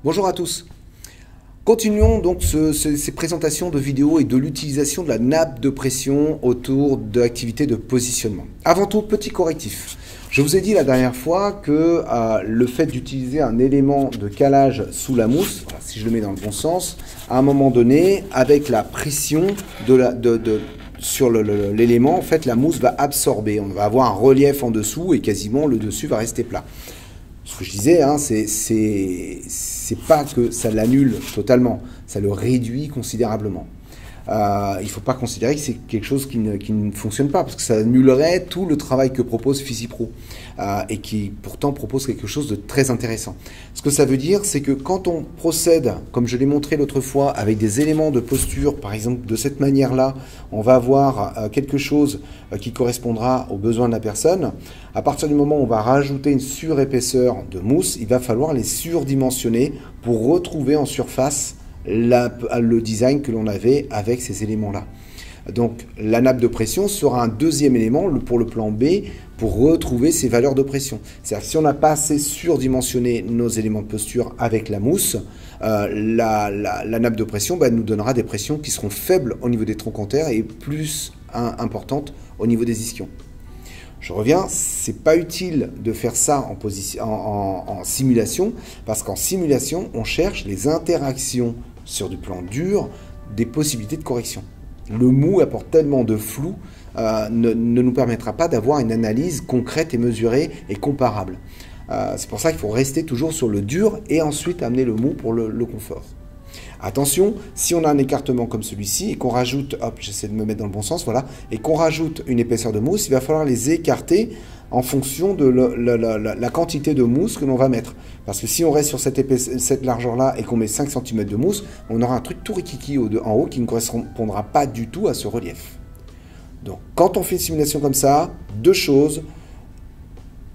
Bonjour à tous. Continuons donc ces présentations de vidéos et de l'utilisation de la nappe de pression autour de l'activité de positionnement. Avant tout, petit correctif. Je vous ai dit la dernière fois que le fait d'utiliser un élément de calage sous la mousse, voilà, si je le mets dans le bon sens, à un moment donné, avec la pression sur l'élément, en fait, la mousse va absorber. On va avoir un relief en dessous et quasiment le dessus va rester plat. Ce que je disais, hein, c'est pas que ça l'annule totalement, ça le réduit considérablement. Il ne faut pas considérer que c'est quelque chose qui ne fonctionne pas, parce que ça annulerait tout le travail que propose PhysiPro, et qui pourtant propose quelque chose de très intéressant. Ce que ça veut dire, c'est que quand on procède, comme je l'ai montré l'autre fois, avec des éléments de posture, par exemple de cette manière-là, on va avoir quelque chose qui correspondra aux besoins de la personne. À partir du moment où on va rajouter une surépaisseur de mousse, il va falloir les surdimensionner pour retrouver en surface le design que l'on avait avec ces éléments-là. Donc la nappe de pression sera un deuxième élément pour le plan B pour retrouver ces valeurs de pression. C'est-à-dire que si on n'a pas assez surdimensionné nos éléments de posture avec la mousse, la nappe de pression nous donnera des pressions qui seront faibles au niveau des troncantères et plus importantes au niveau des ischions. Je reviens, c'est pas utile de faire ça en simulation, parce qu'en simulation, on cherche les interactions sur du plan dur des possibilités de correction. Le mou apporte tellement de flou, ne nous permettra pas d'avoir une analyse concrète et mesurée et comparable. C'est pour ça qu'il faut rester toujours sur le dur et ensuite amener le mou pour le confort. Attention, si on a un écartement comme celui-ci et qu'on rajoute, hop, j'essaie de me mettre dans le bon sens, voilà, et qu'on rajoute une épaisseur de mousse, il va falloir les écarter en fonction de la quantité de mousse que l'on va mettre. Parce que si on reste sur cette largeur-là et qu'on met 5 cm de mousse, on aura un truc tout rikiki en haut qui ne correspondra pas du tout à ce relief. Donc, quand on fait une simulation comme ça, deux choses: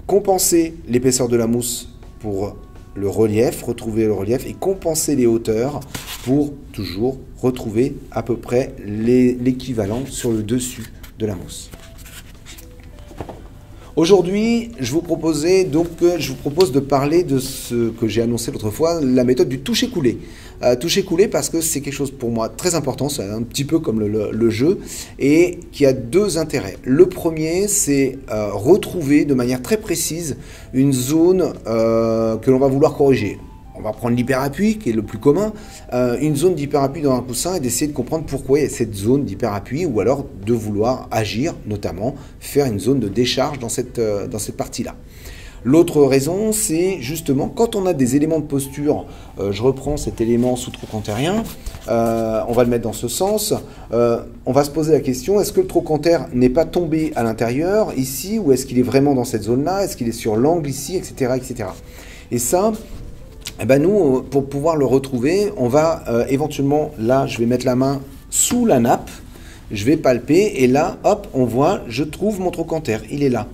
compenser l'épaisseur de la mousse pour le relief, retrouver le relief, et compenser les hauteurs pour toujours retrouver à peu près l'équivalent sur le dessus de la mousse. Aujourd'hui, je vous propose de parler de ce que j'ai annoncé l'autre fois, la méthode du toucher-couler. Toucher-couler parce que c'est quelque chose pour moi très important, c'est un petit peu comme le jeu, et qui a deux intérêts. Le premier, c'est retrouver de manière très précise une zone que l'on va vouloir corriger. On va prendre l'hyperappui, qui est le plus commun, une zone d'hyperappui dans un coussin, et d'essayer de comprendre pourquoi il y a cette zone d'hyperappui, ou alors de vouloir agir, notamment faire une zone de décharge dans cette partie-là. L'autre raison, c'est justement quand on a des éléments de posture, je reprends cet élément sous-trochantérien, on va le mettre dans ce sens, on va se poser la question, est-ce que le trochantère n'est pas tombé à l'intérieur, ici, ou est-ce qu'il est vraiment dans cette zone-là, est-ce qu'il est sur l'angle ici, etc., etc. Et ça, eh ben nous, pour pouvoir le retrouver, on va éventuellement, là, je vais mettre la main sous la nappe, je vais palper, et là, hop, on voit, je trouve mon trochantère, il est là.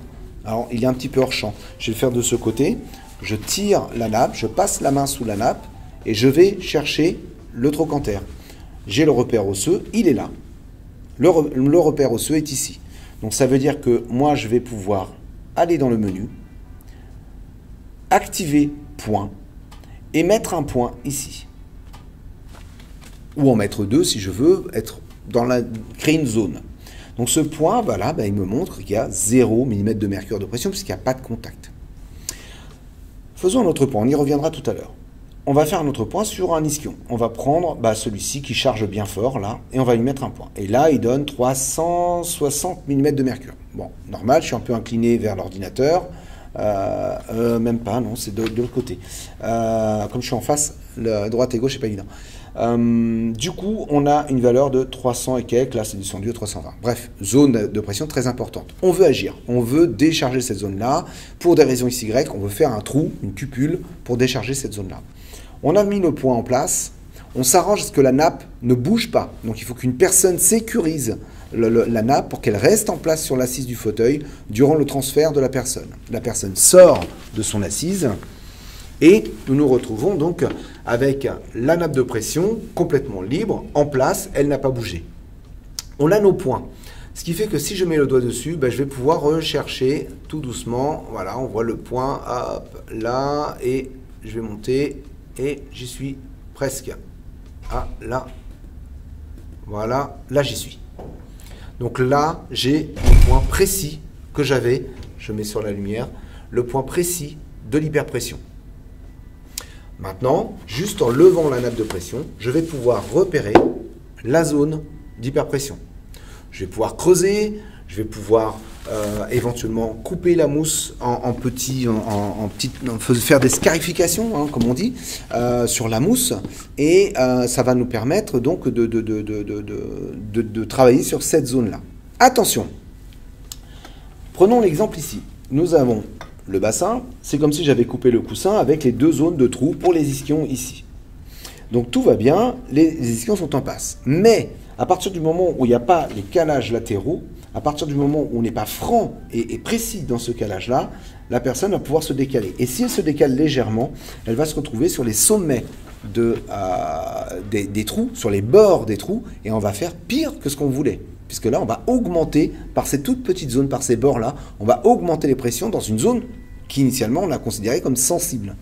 Alors, il est un petit peu hors champ. Je vais le faire de ce côté, je tire la nappe, je passe la main sous la nappe, et je vais chercher le trochantère. J'ai le repère osseux, il est là. Le repère osseux est ici. Donc ça veut dire que moi, je vais pouvoir aller dans le menu, activer point, et mettre un point ici. Ou en mettre deux si je veux créer une zone. Donc ce point, voilà, il me montre qu'il y a 0 mm de mercure de pression puisqu'il n'y a pas de contact. Faisons un autre point, on y reviendra tout à l'heure. On va faire un autre point sur un ischion. On va prendre celui-ci qui charge bien fort, là, et on va lui mettre un point. Et là, il donne 360 mm de mercure. Bon, normal, je suis un peu incliné vers l'ordinateur. Même pas, non, c'est de l'autre côté. Comme je suis en face, droite et gauche, c'est pas évident. Du coup, on a une valeur de 300 et quelques, là c'est descendu à 320. Bref, zone de pression très importante. On veut agir, on veut décharger cette zone-là. Pour des raisons XY, on veut faire un trou, une cupule, pour décharger cette zone-là. On a mis le point en place, on s'arrange à ce que la nappe ne bouge pas. Donc il faut qu'une personne sécurise la nappe pour qu'elle reste en place sur l'assise du fauteuil durant le transfert de la personne. La personne sort de son assise et nous nous retrouvons donc avec la nappe de pression complètement libre, en place, elle n'a pas bougé. On a nos points. Ce qui fait que si je mets le doigt dessus, je vais pouvoir rechercher tout doucement. Voilà, on voit le point, hop, là, et je vais monter et j'y suis presque. Ah, là, voilà, là j'y suis. Donc là, j'ai le point précis que j'avais, je mets sur la lumière, le point précis de l'hyperpression. Maintenant, juste en levant la nappe de pression, je vais pouvoir repérer la zone d'hyperpression. Je vais pouvoir creuser, je vais pouvoir éventuellement couper la mousse en petites, faire des scarifications, hein, comme on dit, sur la mousse, et ça va nous permettre donc de travailler sur cette zone-là. Attention, prenons l'exemple ici. Nous avons le bassin, c'est comme si j'avais coupé le coussin avec les deux zones de trous pour les ischions ici. Donc tout va bien, les ischions sont en passe. Mais à partir du moment où il n'y a pas les calages latéraux, à partir du moment où on n'est pas franc et précis dans ce calage-là, la personne va pouvoir se décaler. Et si elle se décale légèrement, elle va se retrouver sur les sommets des trous, sur les bords des trous, et on va faire pire que ce qu'on voulait. Puisque là, on va augmenter, par ces toutes petites zones, par ces bords-là, on va augmenter les pressions dans une zone qu'initialement on a considérée comme sensible.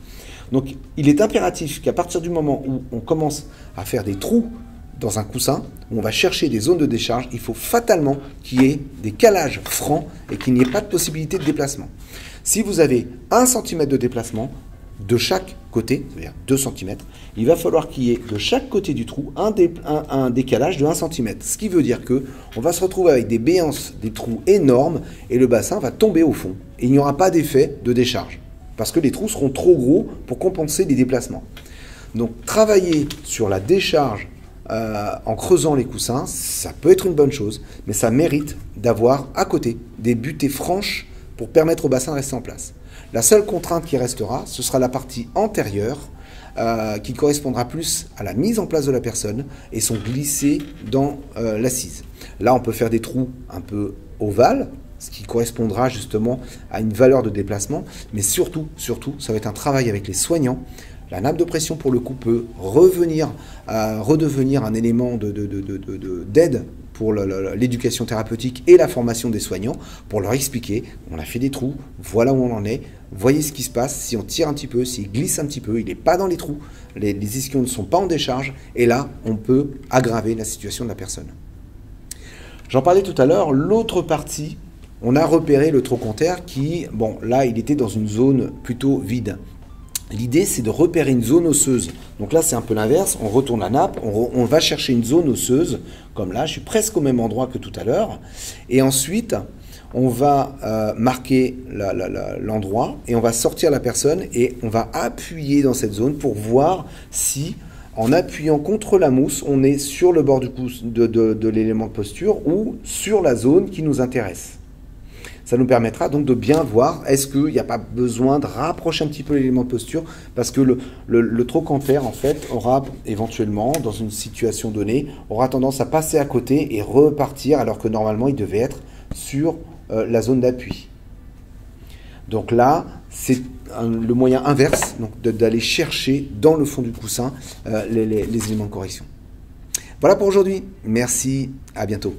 Donc il est impératif qu'à partir du moment où on commence à faire des trous dans un coussin, où on va chercher des zones de décharge, il faut fatalement qu'il y ait des calages francs et qu'il n'y ait pas de possibilité de déplacement. Si vous avez 1 cm de déplacement de chaque côté, c'est-à-dire 2 cm, il va falloir qu'il y ait de chaque côté du trou un décalage de 1 cm. Ce qui veut dire qu'on va se retrouver avec des béances, des trous énormes, et le bassin va tomber au fond. Et il n'y aura pas d'effet de décharge, parce que les trous seront trop gros pour compenser les déplacements. Donc travailler sur la décharge en creusant les coussins, ça peut être une bonne chose, mais ça mérite d'avoir à côté des butées franches pour permettre au bassin de rester en place. La seule contrainte qui restera, ce sera la partie antérieure qui correspondra plus à la mise en place de la personne et son glissé dans l'assise. Là, on peut faire des trous un peu ovales, ce qui correspondra justement à une valeur de déplacement, mais surtout, ça va être un travail avec les soignants. La nappe de pression, pour le coup, peut redevenir un élément d'aide pour l'éducation thérapeutique et la formation des soignants, pour leur expliquer, on a fait des trous, voilà où on en est, voyez ce qui se passe, si on tire un petit peu, s'il glisse un petit peu, il n'est pas dans les trous, les ischions ne sont pas en décharge, et là, on peut aggraver la situation de la personne. J'en parlais tout à l'heure, l'autre partie, on a repéré le trochanter qui, bon, là, il était dans une zone plutôt vide. L'idée, c'est de repérer une zone osseuse. Donc là, c'est un peu l'inverse. On retourne la nappe, on va chercher une zone osseuse, comme là. Je suis presque au même endroit que tout à l'heure. Et ensuite, on va marquer l'endroit et on va sortir la personne et on va appuyer dans cette zone pour voir si, en appuyant contre la mousse, on est sur le bord de l'élément de posture ou sur la zone qui nous intéresse. Ça nous permettra donc de bien voir, est-ce qu'il n'y a pas besoin de rapprocher un petit peu l'élément de posture, parce que le trochanter, en fait, aura éventuellement, dans une situation donnée, aura tendance à passer à côté et repartir, alors que normalement, il devait être sur la zone d'appui. Donc là, c'est le moyen inverse, donc d'aller chercher dans le fond du coussin les éléments de correction. Voilà pour aujourd'hui. Merci, à bientôt.